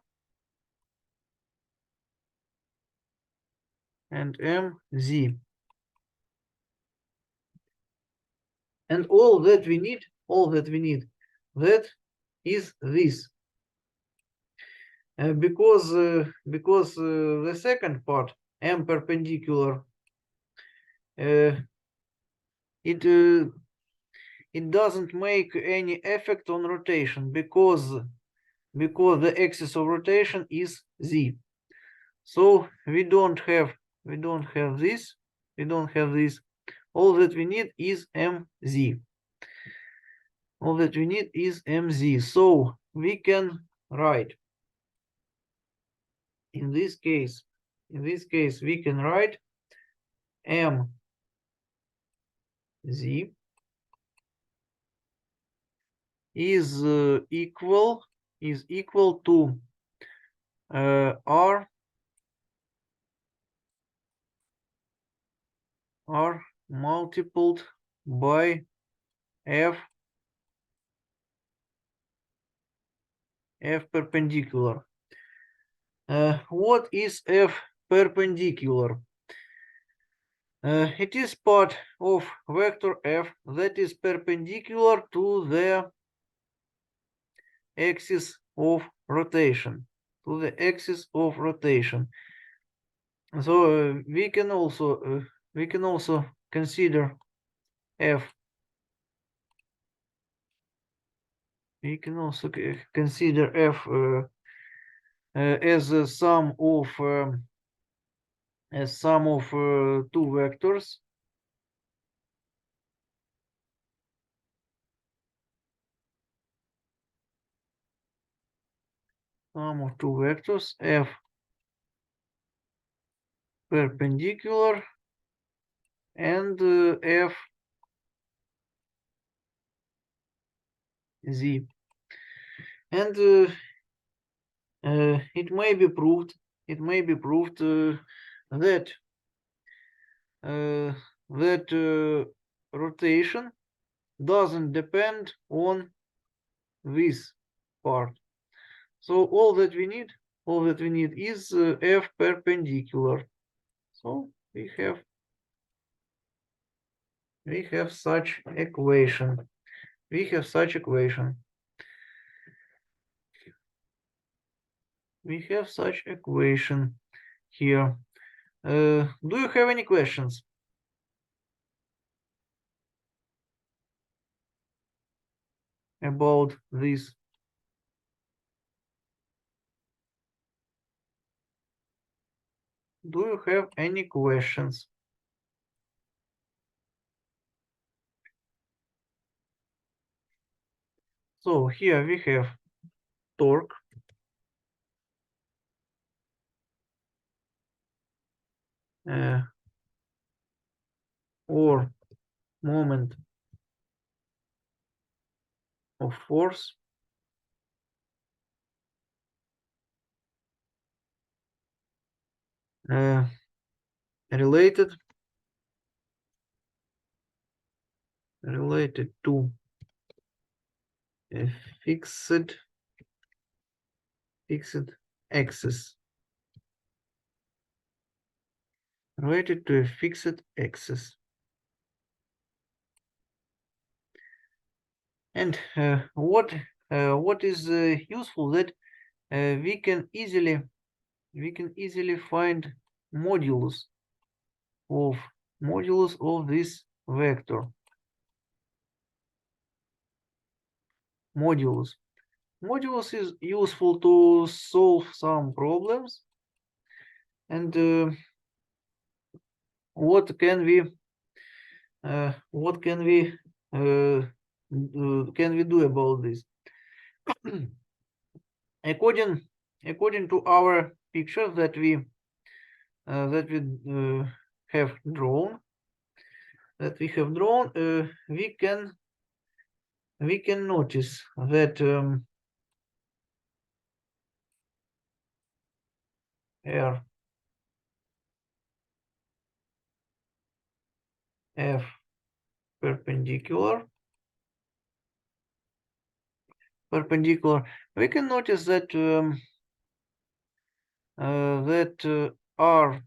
and mz. And all that we need, that is this. Because the second part, m perpendicular, it doesn't make any effect on rotation, because the axis of rotation is z. So we don't have this. All that we need is mz. So we can write, in this case we can write mz is equal to r multiplied by f F perpendicular. What is F perpendicular? It is part of vector F that is perpendicular to the axis of rotation. To the axis of rotation. So we can also consider F. We can also consider F as a sum of two vectors. Sum of two vectors F perpendicular and F Z. And it may be proved that rotation doesn't depend on this part. So all that we need is F perpendicular. So we have such equation. We have such equation here. Do you have any questions about this? Do you have any questions? So here we have torque. Or moment of force related to a fixed axis. Related to a fixed axis. And what is useful that we can easily find modulus of this vector. Modulus is useful to solve some problems. And what can we do about this? According to our picture that we have drawn, we can notice that R F perpendicular, we can notice that R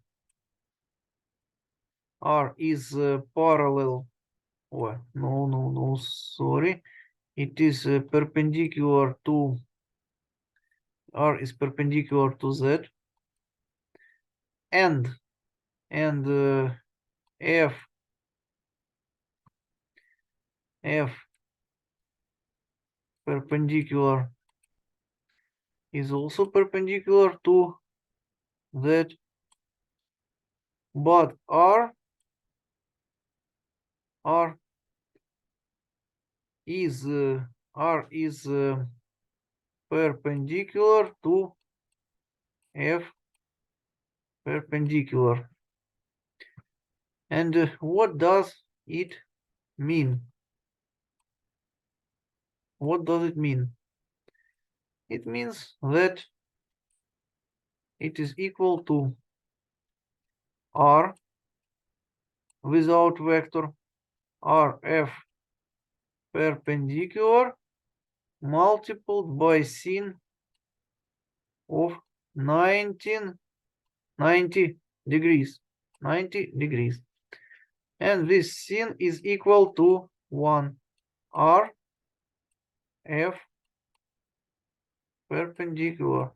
is parallel. Oh, no, sorry. It is perpendicular to R is perpendicular to Z, and F perpendicular is also perpendicular to Z, but R is perpendicular to F perpendicular. And what does it mean? What does it mean? It means that it is equal to R without vector RF perpendicular multiplied by sin of 90 degrees. 90 degrees. And this sin is equal to 1 r f perpendicular.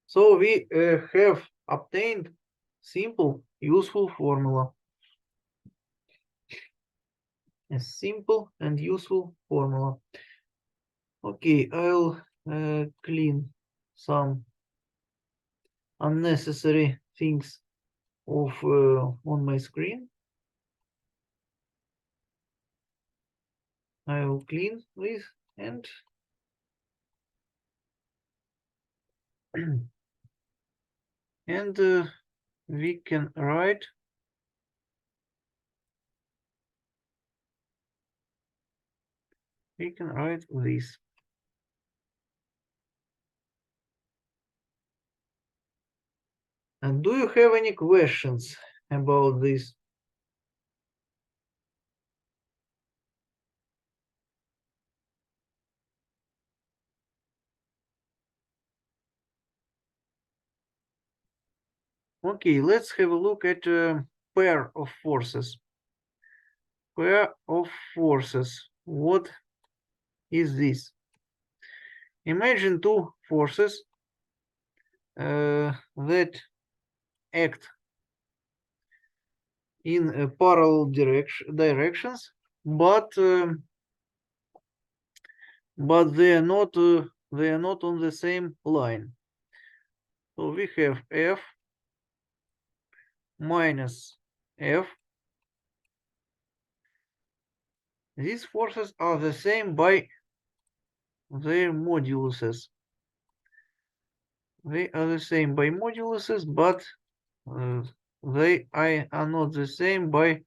So we have obtained simple useful formula. A simple and useful formula. Okay, I'll clean some unnecessary things of on my screen. I will clean this and and we can write this. And do you have any questions about this? Okay, let's have a look at a pair of forces. Pair of forces. What is this? Imagine two forces that act in parallel directions, but they are not on the same line. So we have F minus F. These forces are the same by their moduluses. They are the same by moduluses, but they are not the same by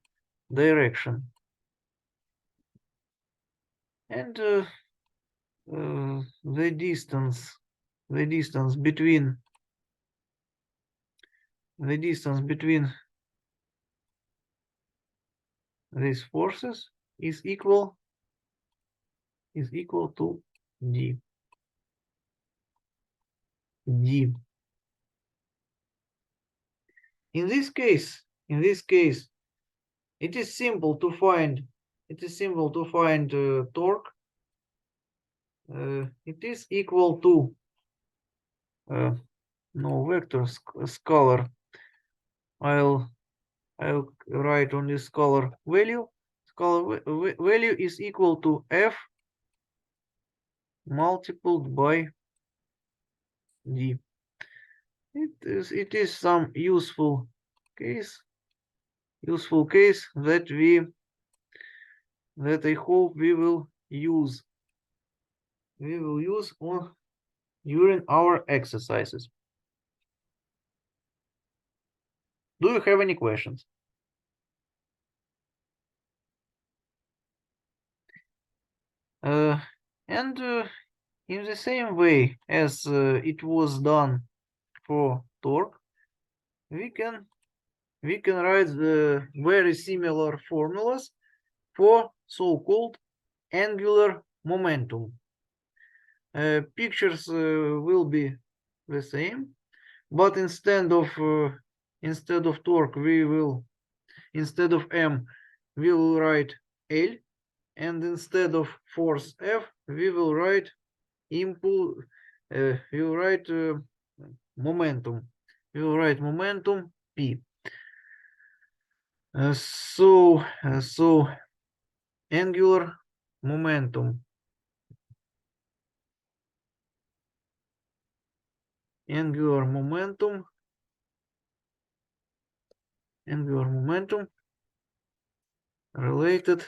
direction. And the distance between these forces is equal to d. In this case, it is simple to find torque. It is equal to no vector, scalar. I'll write only scalar value. Scalar value is equal to F multiplied by d. It is some useful case that I hope we will use on during our exercises. Do you have any questions? And in the same way as it was done for torque, we can write the very similar formulas for so-called angular momentum. Pictures will be the same, but instead of torque, instead of M, we will write L, and instead of force F, we will write impulse. We will write momentum. We will write momentum P. So angular momentum. Angular momentum related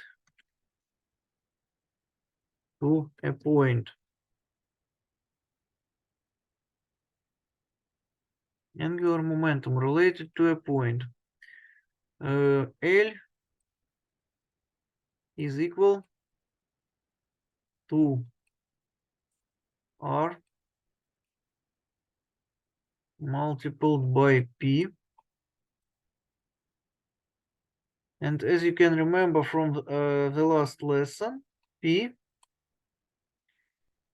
to a point. Angular momentum related to a point. L is equal to R multiplied by P. And as you can remember from the last lesson, P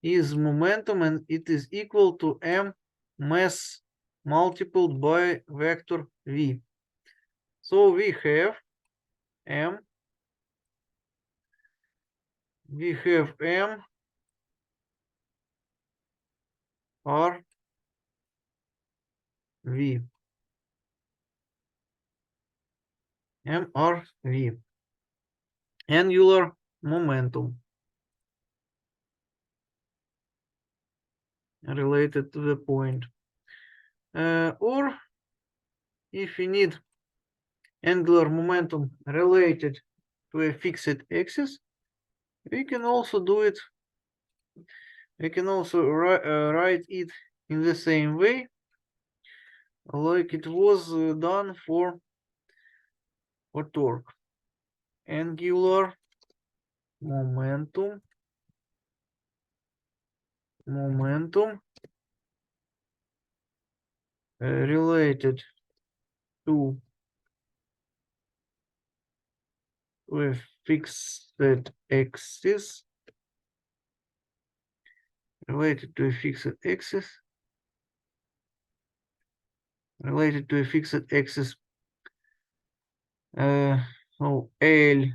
is momentum, and it is equal to m mass multiplied by vector v. So we have m r v, mrv, angular momentum related to the point. Or if we need angular momentum related to a fixed axis, we can also do it. We can also write it in the same way, like it was done for torque. Angular momentum related to a fixed axis, related to a fixed axis, so L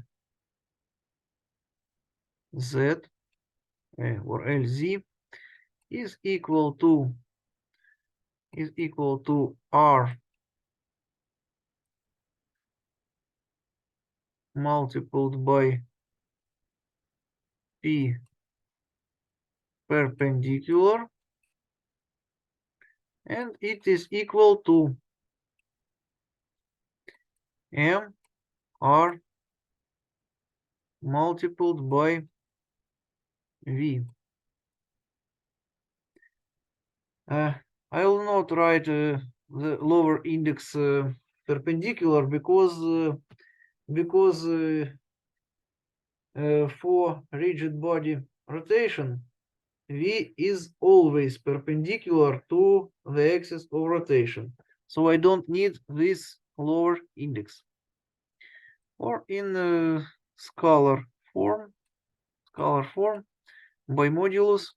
Z or LZ is equal to R multiplied by P perpendicular, and it is equal to M R multiplied by V. I will not write the lower index perpendicular because for rigid body rotation, V is always perpendicular to the axis of rotation. So I don't need this lower index. Or in scalar form, by modulus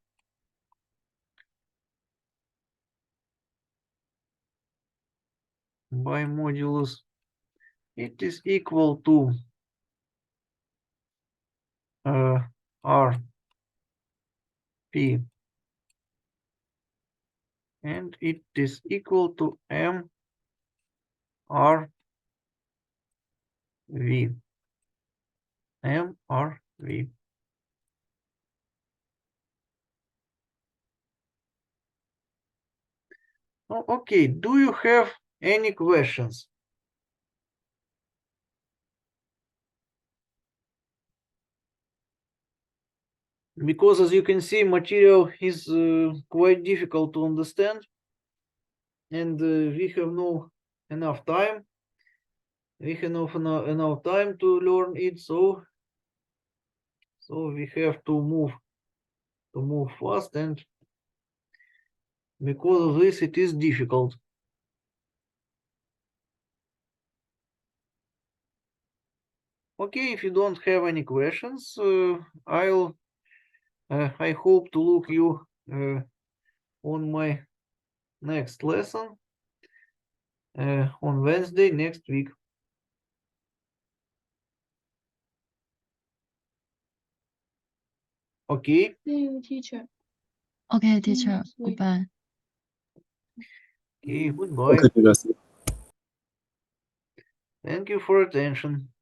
it is equal to R P, and it is equal to M R V. MRV. Oh, okay, do you have any questions? Because as you can see, material is quite difficult to understand, and we have no enough time. We have no enough time to learn it, so we have to move fast, and because of this, it is difficult. Okay, if you don't have any questions, I hope to look you on my next lesson on Wednesday next week. Okay. See you, teacher. Okay, See you teacher. next week. Goodbye. Okay, goodbye. Okay, teacher. Thank you for attention.